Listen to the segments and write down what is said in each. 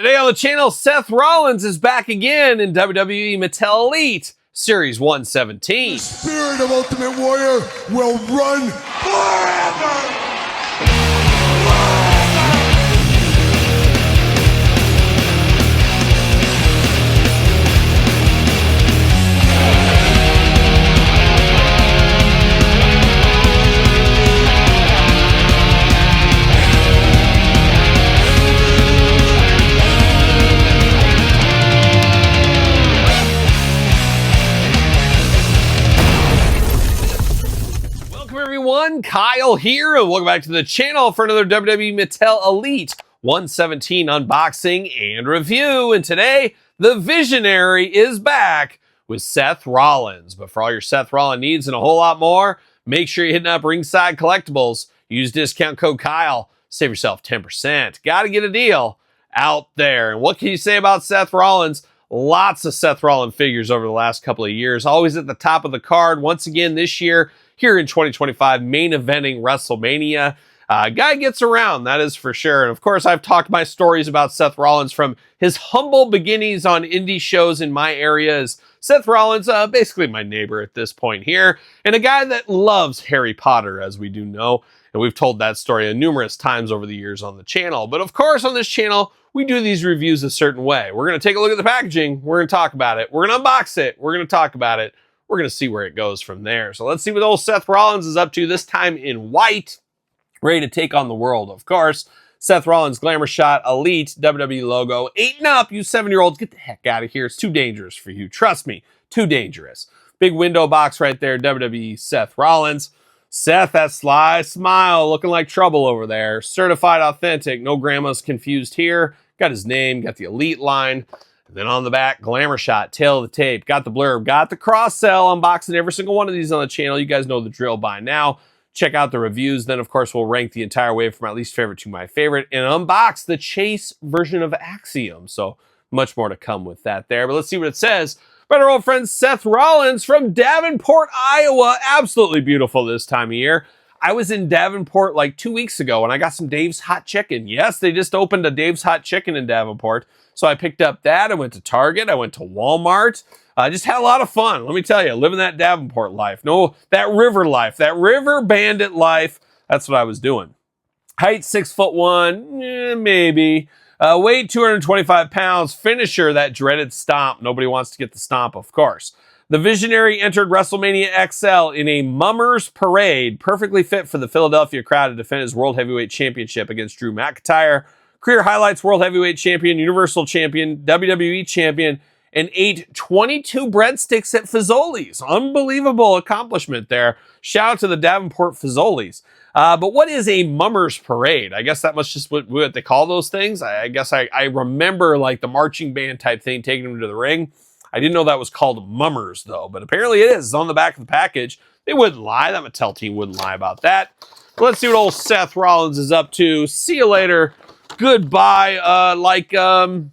Today on the channel, Seth Rollins is back again in WWE Mattel Elite Series 117. The spirit of Ultimate Warrior will run forever! Kyle here, and welcome back to the channel for another WWE Mattel Elite 117 unboxing and review. And today, the Visionary is back with Seth Rollins. But for all your Seth Rollins needs and a whole lot more, make sure you're hitting up Ringside Collectibles. Use discount code Kyle. Save yourself 10%. Got to get a deal out there. And what can you say about Seth Rollins? Lots of Seth Rollins figures over the last couple of years. Always at the top of the card. Once again this year, here in 2025, main eventing WrestleMania. Guy gets around, that is for sure. And of course, I've talked my stories about Seth Rollins from his humble beginnings on indie shows in my areas. Seth Rollins, basically my neighbor at this point here, and a guy that loves Harry Potter, as we do know. And we've told that story numerous times over the years on the channel. But of course, on this channel, we do these reviews a certain way. We're going to take a look at the packaging. We're going to talk about it. We're going to unbox it. We're going to talk about it. We're going to see where it goes from there. So let's see what old Seth Rollins is up to, this time in white, ready to take on the world, of course. Seth Rollins Glamour Shot Elite WWE logo. 8 and up, you 7-year-olds, get the heck out of here. It's too dangerous for you. Trust me, too dangerous. Big window box right there, WWE Seth Rollins. Seth, that sly smile, looking like trouble over there. Certified authentic, no grandma's confused here. Got his name, got the Elite line. And then on the back, Glamour Shot, tail of the tape, got the blurb, got the cross-sell, unboxing every single one of these on the channel. You guys know the drill by now. Check out the reviews. Then, of course, we'll rank the entire wave from my least favorite to my favorite and unbox the Chase version of Axiom. So much more to come with that there. But let's see what it says. But our old friend Seth Rollins from Davenport, Iowa. Absolutely beautiful this time of year. I was in Davenport like 2 weeks ago and I got some Dave's Hot Chicken. Yes, they just opened a Dave's Hot Chicken in Davenport. So I picked up that. I went to Target. I went to Walmart. I just had a lot of fun. Let me tell you, living that Davenport life. No, that river life, that river bandit life. That's what I was doing. Height 6'1", maybe. Weight 225 pounds. Finisher, that dreaded stomp. Nobody wants to get the stomp, of course. The Visionary entered WrestleMania XL in a Mummers Parade, perfectly fit for the Philadelphia crowd to defend his World Heavyweight Championship against Drew McIntyre. Career highlights: World Heavyweight Champion, Universal Champion, WWE Champion, and ate 22 breadsticks at Fazoli's. Unbelievable accomplishment there. Shout out to the Davenport Fazoli's. But what is a Mummers Parade? I guess that must just what they call those things. I guess I remember like the marching band type thing taking him to the ring. I didn't know that was called Mummers, though, but apparently it is. It's on the back of the package. They wouldn't lie. That Mattel team wouldn't lie about that. Let's see what old Seth Rollins is up to. See you later. Goodbye. Like a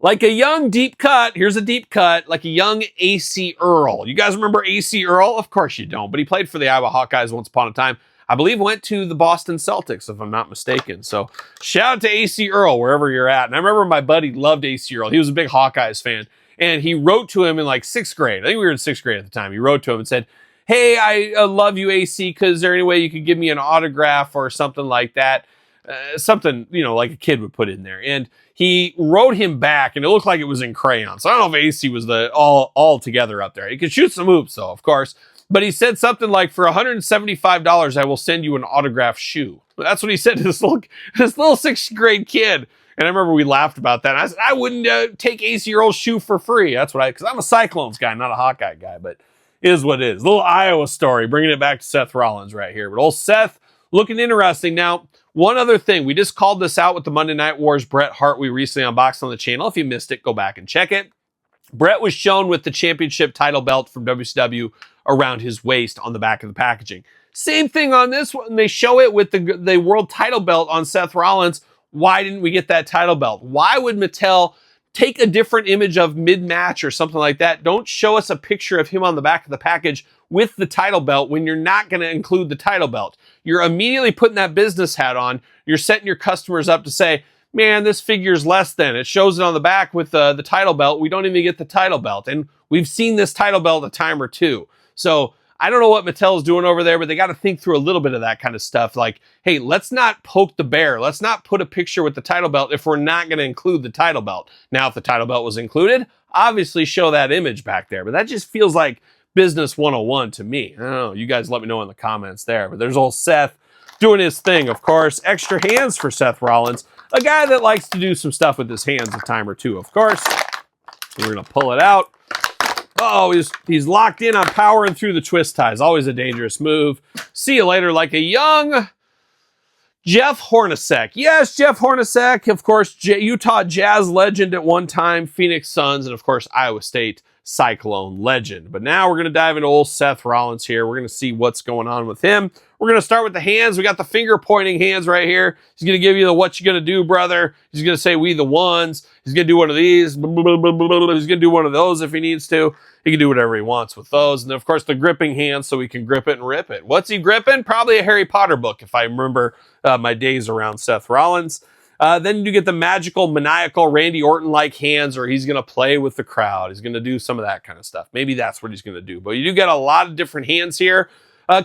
young deep cut. Here's a deep cut. Like a young AC Earl. You guys remember AC Earl? Of course you don't, but he played for the Iowa Hawkeyes once upon a time. I believe went to the Boston Celtics, if I'm not mistaken. So shout out to AC Earl, wherever you're at. And I remember my buddy loved AC Earl. He was a big Hawkeyes fan. And he wrote to him in like 6th grade. I think we were in 6th grade at the time. He wrote to him and said, hey, I love you, AC. Is there any way you could give me an autograph or something like that? Something, you know, like a kid would put in there. And he wrote him back, and it looked like it was in crayon. So I don't know if AC was all together up there. He could shoot some hoops, though, of course. But he said something like, for $175, I will send you an autographed shoe. That's what he said to this little 6th grade kid. And I remember we laughed about that. And I said, I wouldn't take AC Earl's shoe for free. That's what because I'm a Cyclones guy, not a Hawkeye guy, but it is what it is. Little Iowa story, bringing it back to Seth Rollins right here. But old Seth, looking interesting. Now, one other thing, we just called this out with the Monday Night Wars Bret Hart we recently unboxed on the channel. If you missed it, go back and check it. Bret was shown with the championship title belt from WCW around his waist on the back of the packaging. Same thing on this one. They show it with the world title belt on Seth Rollins. Why didn't we get that title belt? Why would Mattel take a different image of mid-match or something like that? Don't show us a picture of him on the back of the package with the title belt when you're not going to include the title belt. You're immediately putting that business hat on. You're setting your customers up to say, man, this figure's less than. It shows it on the back with the title belt. We don't even get the title belt. And we've seen this title belt a time or two. So I don't know what Mattel's doing over there, but they got to think through a little bit of that kind of stuff. Like, hey, let's not poke the bear. Let's not put a picture with the title belt if we're not going to include the title belt. Now, if the title belt was included, obviously show that image back there. But that just feels like business 101 to me. I don't know. You guys let me know in the comments there. But there's old Seth doing his thing, of course. Extra hands for Seth Rollins, a guy that likes to do some stuff with his hands a time or two, of course. We're going to pull it out. Oh, he's locked in on powering through the twist ties. Always a dangerous move. See you later, like a young Jeff Hornacek. Yes, Jeff Hornacek, of course, Utah Jazz legend at one time, Phoenix Suns, and of course, Iowa State Cyclone legend. But now we're going to dive into old Seth Rollins here. We're going to see what's going on with him. We're going to start with the hands. We got the finger pointing hands right here. He's going to give you the what you going to do, brother. He's going to say we the ones. He's going to do one of these. He's going to do one of those if he needs to. He can do whatever he wants with those. And then, of course, the gripping hands so we can grip it and rip it. What's he gripping? Probably a Harry Potter book if I remember my days around Seth Rollins. Then you get the magical, maniacal, Randy Orton-like hands, or he's going to play with the crowd. He's going to do some of that kind of stuff. Maybe that's what he's going to do. But you do get a lot of different hands here.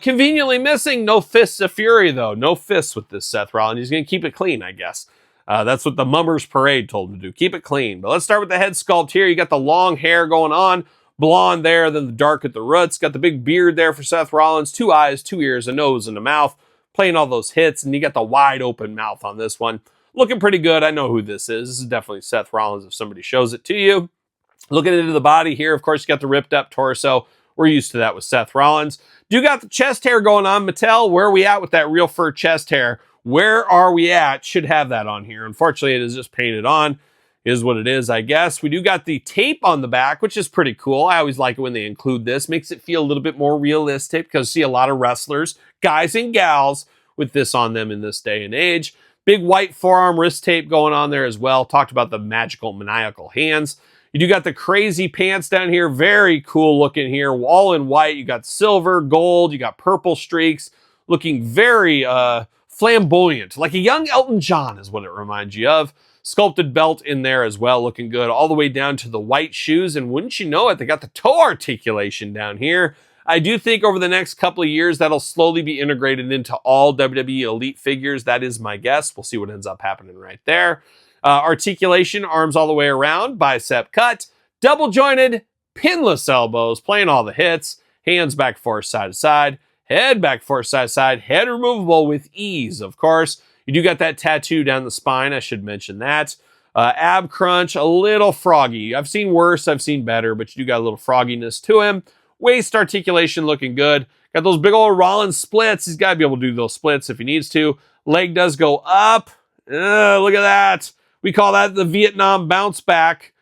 Conveniently missing, no fists of fury, though. No fists with this Seth Rollins. He's going to keep it clean, I guess. That's what the Mummers Parade told him to do. Keep it clean. But let's start with the head sculpt here. You got the long hair going on. Blonde there, then the dark at the roots. Got the big beard there for Seth Rollins. 2 eyes, 2 ears, a nose, and a mouth. Playing all those hits. And you got the wide open mouth on this one. Looking pretty good. I know who this is. This is definitely Seth Rollins if somebody shows it to you. Looking into the body here, of course, you got the ripped up torso. We're used to that with Seth Rollins. Do got the chest hair going on. Mattel, where are we at with that real fur chest hair? Where are we at? Should have that on here. Unfortunately, it is just painted on. Is what it is, I guess. We do got the tape on the back, which is pretty cool. I always like it when they include this. Makes it feel a little bit more realistic because you see a lot of wrestlers, guys and gals, with this on them in this day and age. Big white forearm wrist tape going on there as well. Talked about the magical, maniacal hands. You do got the crazy pants down here. Very cool looking here. All in white. You got silver, gold. You got purple streaks. Looking very flamboyant. Like a young Elton John is what it reminds you of. Sculpted belt in there as well, looking good, all the way down to the white shoes. And wouldn't you know it, they got the toe articulation down here. I do think over the next couple of years, that'll slowly be integrated into all WWE Elite figures. That is my guess. We'll see what ends up happening right there. Articulation, arms all the way around, bicep cut, double jointed, pinless elbows, playing all the hits, hands back forth side to side, head back forth side to side, head removable with ease, of course. You do got that tattoo down the spine. I should mention that. Ab crunch, a little froggy. I've seen worse. I've seen better, but you do got a little frogginess to him. Waist articulation looking good. Got those big old Rollins splits. He's got to be able to do those splits if he needs to. Leg does go up. Look at that. We call that the Vietnam bounce back.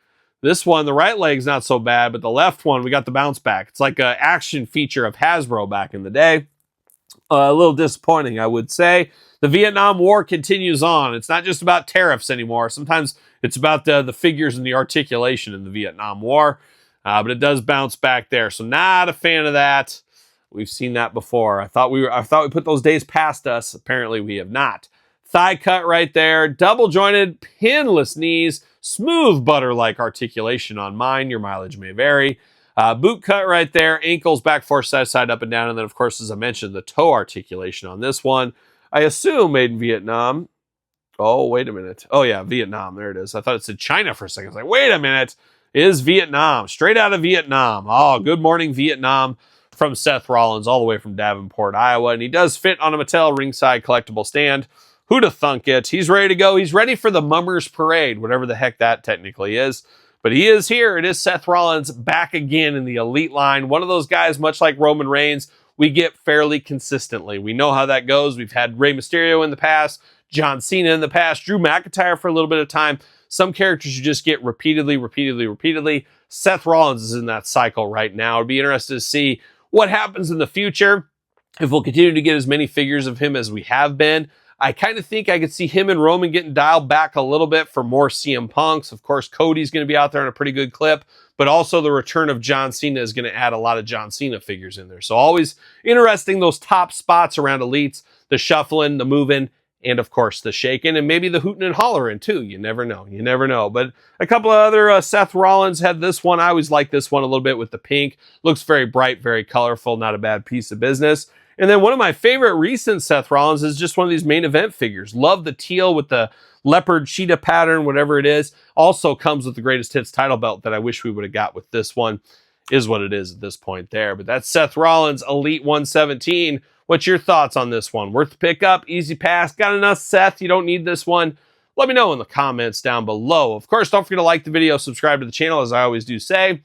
This one, the right leg's not so bad, but the left one, we got the bounce back. It's like an action feature of Hasbro back in the day. A little disappointing, I would say. The Vietnam War continues on. It's not just about tariffs anymore. Sometimes it's about the figures and the articulation in the Vietnam War. But it does bounce back there. So not a fan of that. We've seen that before. I thought we put those days past us. Apparently we have not. Thigh cut right there. Double jointed, pinless knees. Smooth butter-like articulation on mine. Your mileage may vary. Boot cut right there. Ankles back forth side to side, up and down. And then, of course, as I mentioned, the toe articulation on this one. I assume made in Vietnam. Oh, wait a minute. Oh, yeah, Vietnam. There it is. I thought it said China for a second. I was like, wait a minute. It is Vietnam. Straight out of Vietnam. Oh, good morning, Vietnam, from Seth Rollins, all the way from Davenport, Iowa. And he does fit on a Mattel ringside collectible stand. Who'da thunk it? He's ready to go. He's ready for the Mummers Parade, whatever the heck that technically is. But he is here. It is Seth Rollins back again in the Elite line. One of those guys, much like Roman Reigns, we get fairly consistently. We know how that goes. We've had Rey Mysterio in the past, John Cena in the past, Drew McIntyre for a little bit of time. Some characters you just get repeatedly. Seth Rollins is in that cycle right now. It'd be interesting to see what happens in the future. If we'll continue to get as many figures of him as we have been. I kind of think I could see him and Roman getting dialed back a little bit for more CM Punks. Of course, Cody's going to be out there in a pretty good clip, but also the return of John Cena is going to add a lot of John Cena figures in there. So always interesting, those top spots around Elites, the shuffling, the moving, and of course the shaking, and maybe the hooting and hollering too. You never know. You never know. But a couple of other Seth Rollins had this one. I always like this one a little bit with the pink. Looks very bright, very colorful. Not a bad piece of business. And then one of my favorite recent Seth Rollins is just one of these main event figures. Love the teal with the leopard cheetah pattern, whatever it is. Also comes with the greatest hits title belt that I wish we would have got with this one. Is what it is at this point there. But that's Seth Rollins Elite 117. What's your thoughts on this one? Worth the pickup? Easy pass? Got enough, Seth? You don't need this one? Let me know in the comments down below. Of course, don't forget to like the video, subscribe to the channel, as I always do say.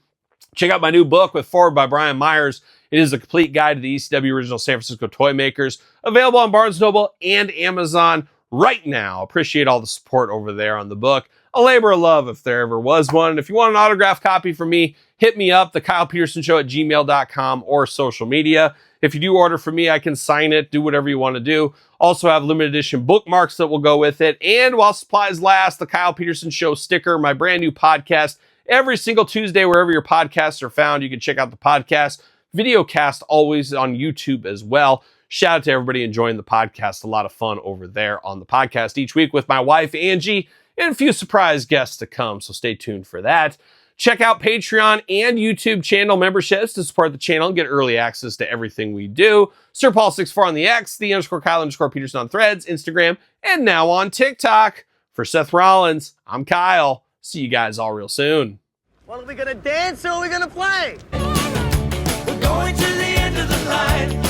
Check out my new book with forward by Brian Myers. It is a complete guide to the ECW original San Francisco toy makers. Available on Barnes & Noble and Amazon right now. Appreciate all the support over there on the book. A labor of love if there ever was one. If you want an autographed copy from me, hit me up, TheKylePetersonShow at gmail.com or social media. If you do order from me, I can sign it, do whatever you want to do. Also have limited edition bookmarks that will go with it. And while supplies last, the Kyle Peterson Show sticker, my brand new podcast, every single Tuesday, wherever your podcasts are found. You can check out the podcast. Video cast always on YouTube as well. Shout out to everybody enjoying the podcast. A lot of fun over there on the podcast each week with my wife, Angie, and a few surprise guests to come, so stay tuned for that. Check out Patreon and YouTube channel memberships to support the channel and get early access to everything we do. Sir Paul64 on the X, _Kyle_Peterson on Threads, Instagram, and now on TikTok. For Seth Rollins, I'm Kyle. See you guys all real soon. Well, are we gonna dance or are we gonna play? We're going to the end of the line.